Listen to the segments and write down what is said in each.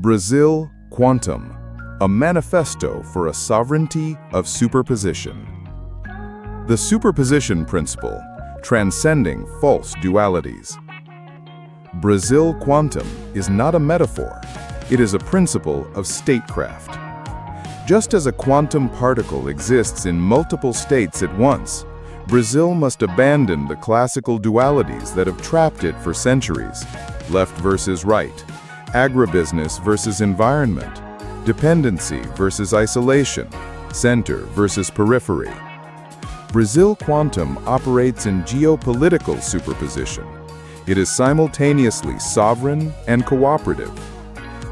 Brazil Quantum, a manifesto for a sovereignty of superposition. The superposition principle, transcending false dualities. Brazil Quantum is not a metaphor, it is a principle of statecraft. Just as a quantum particle exists in multiple states at once, Brazil must abandon the classical dualities that have trapped it for centuries: left versus right, agribusiness versus environment, dependency versus isolation, center versus periphery. Brazil Quantum operates in geopolitical superposition. It is simultaneously sovereign and cooperative.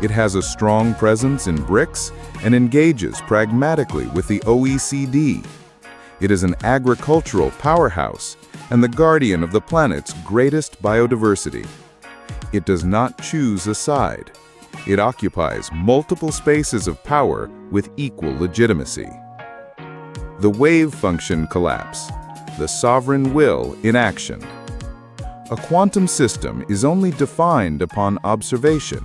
It has a strong presence in BRICS and engages pragmatically with the OECD. It is an agricultural powerhouse and the guardian of the planet's greatest biodiversity. It does not choose a side. It occupies multiple spaces of power with equal legitimacy. The wave function collapse, the sovereign will in action. A quantum system is only defined upon observation.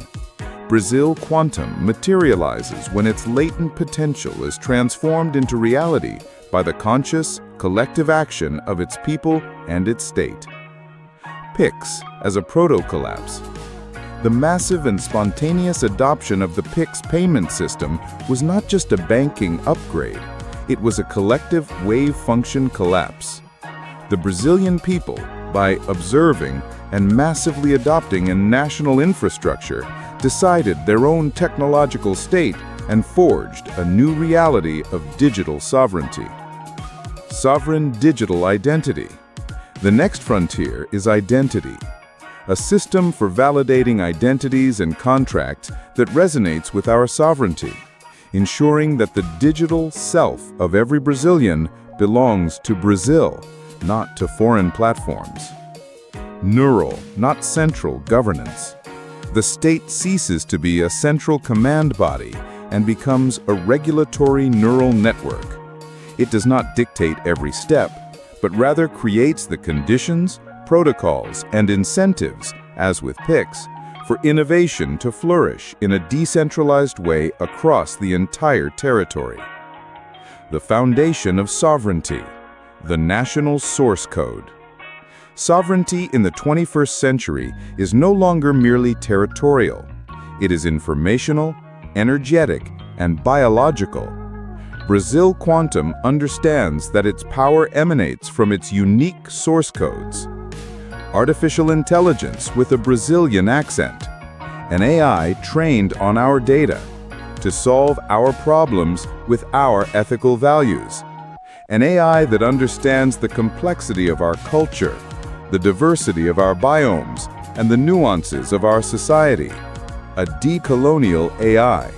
Brazil Quantum materializes when its latent potential is transformed into reality by the conscious, collective action of its people and its state. PIX as a proto-collapse. The massive and spontaneous adoption of the PIX payment system was not just a banking upgrade, it was a collective wave function collapse. The Brazilian people, by observing and massively adopting a national infrastructure, decided their own technological state and forged a new reality of digital sovereignty. Sovereign digital identity. The next frontier is identity, a system for validating identities and contracts that resonates with our sovereignty, ensuring that the digital self of every Brazilian belongs to Brazil, not to foreign platforms. Neural, not central governance. The state ceases to be a central command body and becomes a regulatory neural network. It does not dictate every step, but rather creates the conditions, protocols, and incentives, as with PIX, for innovation to flourish in a decentralized way across the entire territory. The foundation of sovereignty, the national source code. Sovereignty in the 21st century is no longer merely territorial. It is informational, energetic, and biological. Brazil Quantum understands that its power emanates from its unique source codes. Artificial intelligence with a Brazilian accent. An AI trained on our data to solve our problems with our ethical values. An AI that understands the complexity of our culture, the diversity of our biomes, and the nuances of our society. A decolonial AI.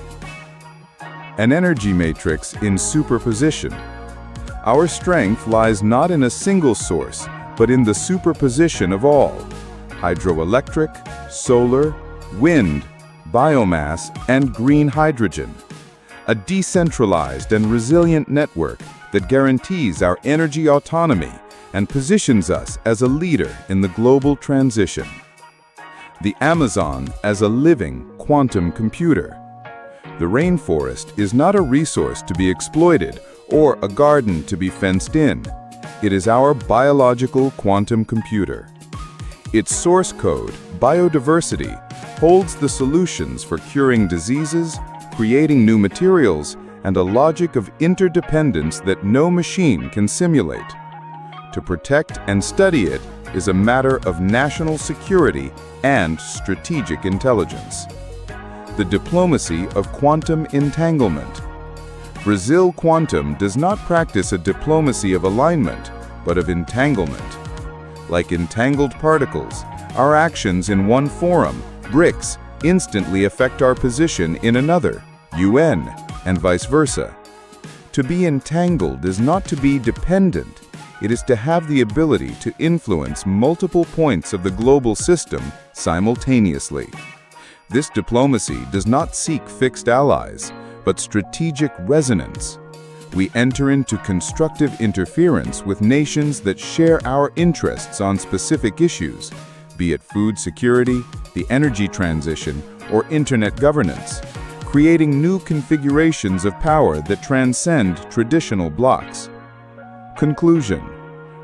An energy matrix in superposition. Our strength lies not in a single source, but in the superposition of all: hydroelectric, solar, wind, biomass, and green hydrogen. A decentralized and resilient network that guarantees our energy autonomy and positions us as a leader in the global transition. The Amazon as a living quantum computer. The rainforest is not a resource to be exploited or a garden to be fenced in. It is our biological quantum computer. Its source code, biodiversity, holds the solutions for curing diseases, creating new materials, and a logic of interdependence that no machine can simulate. To protect and study it is a matter of national security and strategic intelligence. The diplomacy of quantum entanglement. Brazil Quantum does not practice a diplomacy of alignment, but of entanglement. Like entangled particles, our actions in one forum, BRICS, instantly affect our position in another, UN, and vice versa. To be entangled is not to be dependent. It is to have the ability to influence multiple points of the global system simultaneously. This diplomacy does not seek fixed allies, but strategic resonance. We enter into constructive interference with nations that share our interests on specific issues, be it food security, the energy transition, or internet governance, creating new configurations of power that transcend traditional blocks. Conclusion: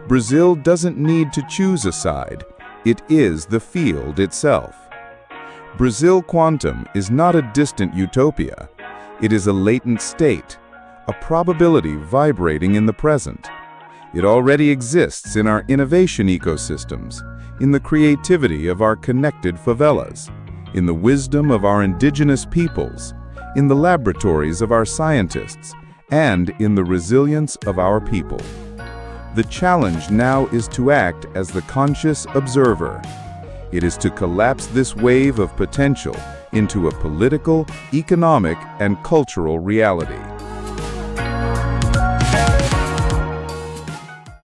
Brazil doesn't need to choose a side, it is the field itself. Brazil Quantum is not a distant utopia. It is a latent state, a probability vibrating in the present. It already exists in our innovation ecosystems, in the creativity of our connected favelas, in the wisdom of our indigenous peoples, in the laboratories of our scientists, and in the resilience of our people. The challenge now is to act as the conscious observer. It is to collapse this wave of potential into a political, economic, and cultural reality.